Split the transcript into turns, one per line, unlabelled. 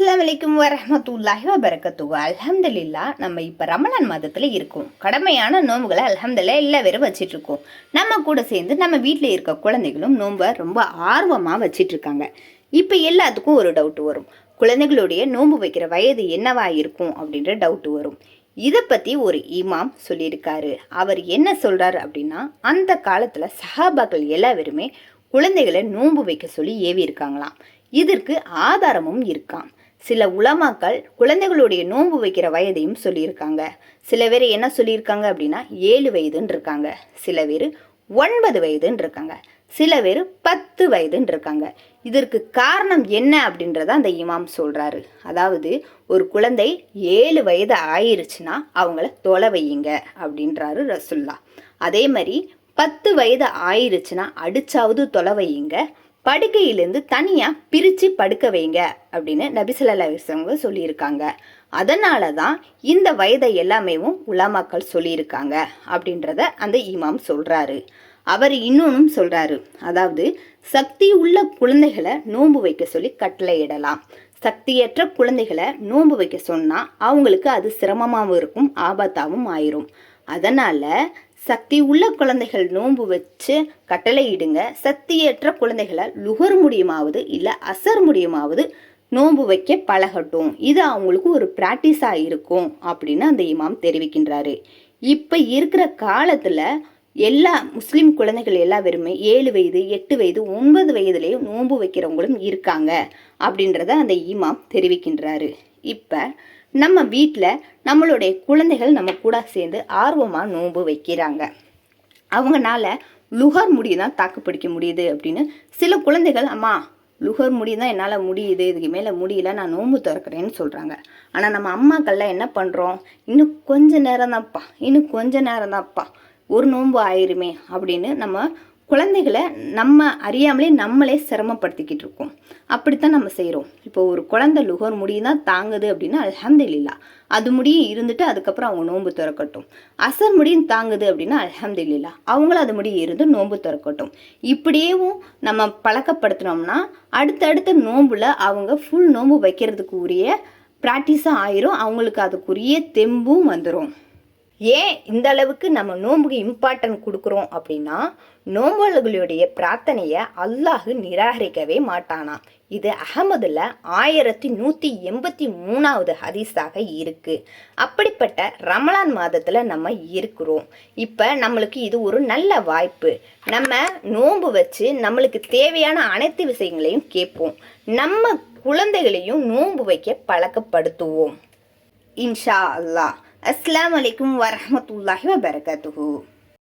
அஸ்ஸலாமு அலைக்கும் வரஹ்மத்துல்லாஹி வபரகாத்துஹு. அல்ஹம்துலில்லாஹ். நம்ம இப்போ ரமலான் மாதத்தில் இருக்கோம். கடமையான நோன்புகளை அல்ஹம்துலில்லாஹ் எல்லா பேரும் வச்சிட்டு இருக்கோம். நம்ம கூட சேர்ந்து நம்ம வீட்டில் இருக்க குழந்தைகளும் நோன்பை ரொம்ப ஆர்வமாக வச்சிட்டு இருக்காங்க. இப்போ எல்லாத்துக்கும் ஒரு டவுட் வரும். குழந்தைகளுடைய நோன்பு வைக்கிற வயது என்னவா இருக்கும் அப்படின்ற டவுட் வரும். இதை பற்றி ஒரு இமாம் சொல்லியிருக்காரு. அவர் என்ன சொல்கிறாரு அப்படின்னா, அந்த காலத்தில் சஹாபாக்கள் எல்லாருமே குழந்தைகளை நோன்பு வைக்க சொல்லி ஏவி இருக்காங்களாம். இதற்கு ஆதாரமும் இருக்காம். சில உலமாக்கள் குழந்தைகளுடைய நோன்பு வைக்கிற வயதையும் சொல்லியிருக்காங்க. சில பேர் என்ன சொல்லியிருக்காங்க அப்படின்னா 7 வயதுன்னு இருக்காங்க, சில பேர் 9 வயதுன்னு இருக்காங்க, சில பேர் 10 வயதுன்னு இருக்காங்க. இதற்கு காரணம் என்ன அப்படின்றத அந்த இமாம் சொல்கிறாரு. அதாவது ஒரு குழந்தை 7 வயது ஆயிருச்சுன்னா அவங்கள தொலை வையுங்க அப்படின்றாரு ரசுல்லா. அதே மாதிரி 10 வயது ஆயிருச்சுன்னா அடிச்சாவது தொலை வையுங்க, படுக்கையிலேருந்து தனியாக பிரித்து படுக்க வைங்க அப்படின்னு நபி ஸல்லல்லாஹு அலைஹி வஸல்லம் சொல்லியிருக்காங்க. அதனால தான் இந்த வயதை எல்லாமே உலமாக்கள் சொல்லியிருக்காங்க அப்படின்றத அந்த இமாம் சொல்கிறாரு. அவர் இன்னொன்னும் சொல்கிறாரு. அதாவது சக்தி உள்ள குழந்தைகளை நோன்பு வைக்க சொல்லி கட்டளையிடலாம். சக்தியற்ற குழந்தைகளை நோன்பு வைக்க சொன்னால் அவங்களுக்கு அது சிரமமாகவும் இருக்கும், ஆபத்தாகவும் ஆயிரும். அதனால் சக்தி உள்ள குழந்தைகள் நோன்பு வச்சு கட்டளையிடுங்க. சக்தியற்ற குழந்தைகளை லுகர் முடியுமாவது இல்லை அசர் முடியுமாவது நோன்பு வைக்க பழகட்டும், இது அவங்களுக்கு ஒரு ப்ராக்டிஸாக இருக்கும் அப்படின்னு அந்த இமாம் தெரிவிக்கின்றாரு. இப்போ இருக்கிற காலத்தில் எல்லா முஸ்லீம் குழந்தைகள் எல்லாருமே 7 வயது 8 வயது 9 வயதுலேயே நோன்பு வைக்கிறவங்களும் இருக்காங்க அப்படின்றத அந்த இமாம் தெரிவிக்கின்றாரு. இப்போ நம்ம வீட்டில் நம்மளுடைய குழந்தைகள் நம்ம கூட சேர்ந்து ஆர்வமாக நோன்பு வைக்கிறாங்க. அவங்கனால லுகர் முடி தான் தாக்கு பிடிக்க முடியுது அப்படின்னு சில குழந்தைகள், அம்மா லுகர் முடி தான் என்னால் முடியுது, இதுக்கு மேலே முடியல, நான் நோன்பு திறக்கிறேன்னு சொல்கிறாங்க. ஆனால் நம்ம அம்மாக்கள்லாம் என்ன பண்ணுறோம், இன்னும் கொஞ்ச நேரம் தான்ப்பா, இன்னும் கொஞ்ச நேரம் தான்ப்பா, ஒரு நோன்பு ஆயிருமே அப்படின்னு நம்ம குழந்தைகளை நம்ம அறியாமலே நம்மளே சிரமப்படுத்திக்கிட்டு இருக்கோம். அப்படித்தான் நம்ம செய்கிறோம். இப்போ ஒரு குழந்தை லுகர் முடியும் தாங்குது அப்படின்னா அல்ஹம்துலில்லாஹ், அது முடியும் இருந்துட்டு அதுக்கப்புறம் அவங்க நோன்பு திறக்கட்டும். அசர் முடியும் தாங்குது அப்படின்னா அல்ஹம்துலில்லாஹ், அவங்களும் அது முடியும் இருந்து நோன்பு திறக்கட்டும். இப்படியேவும் நம்ம பழக்கப்படுத்தினோம்னா அடுத்தடுத்த நோன்புல அவங்க ஃபுல் நோன்பு வைக்கிறதுக்கு உரிய ப்ராக்டிஸாக ஆயிரும், அவங்களுக்கு அதுக்குரிய தெம்பும் வந்துடும். ஏன் இந்த அளவுக்கு நம்ம நோன்புக்கு இம்பார்ட்டன்ட் கொடுக்குறோம் அப்படின்னா, நோன்புகளுடைய பிரார்த்தனையை அல்லாஹ் நிராகரிக்கவே மாட்டானா. இது அஹமதுல 1183வது ஹதீஸாக இருக்கு. அப்படிப்பட்ட ரமலான் மாதத்துல நம்ம இருக்கிறோம். இப்போ நம்மளுக்கு இது ஒரு நல்ல வாய்ப்பு. நம்ம நோன்பு வச்சு நம்மளுக்கு தேவையான அனைத்து விஷயங்களையும் கேட்போம். நம்ம குழந்தைகளையும் நோன்பு வைக்க பழக்கப்படுத்துவோம். இன்ஷா அல்லாஹ். அஸ்ஸலாமு அலைக்கும் வரஹ்மத்துல்லாஹி வபரகாத்துஹு.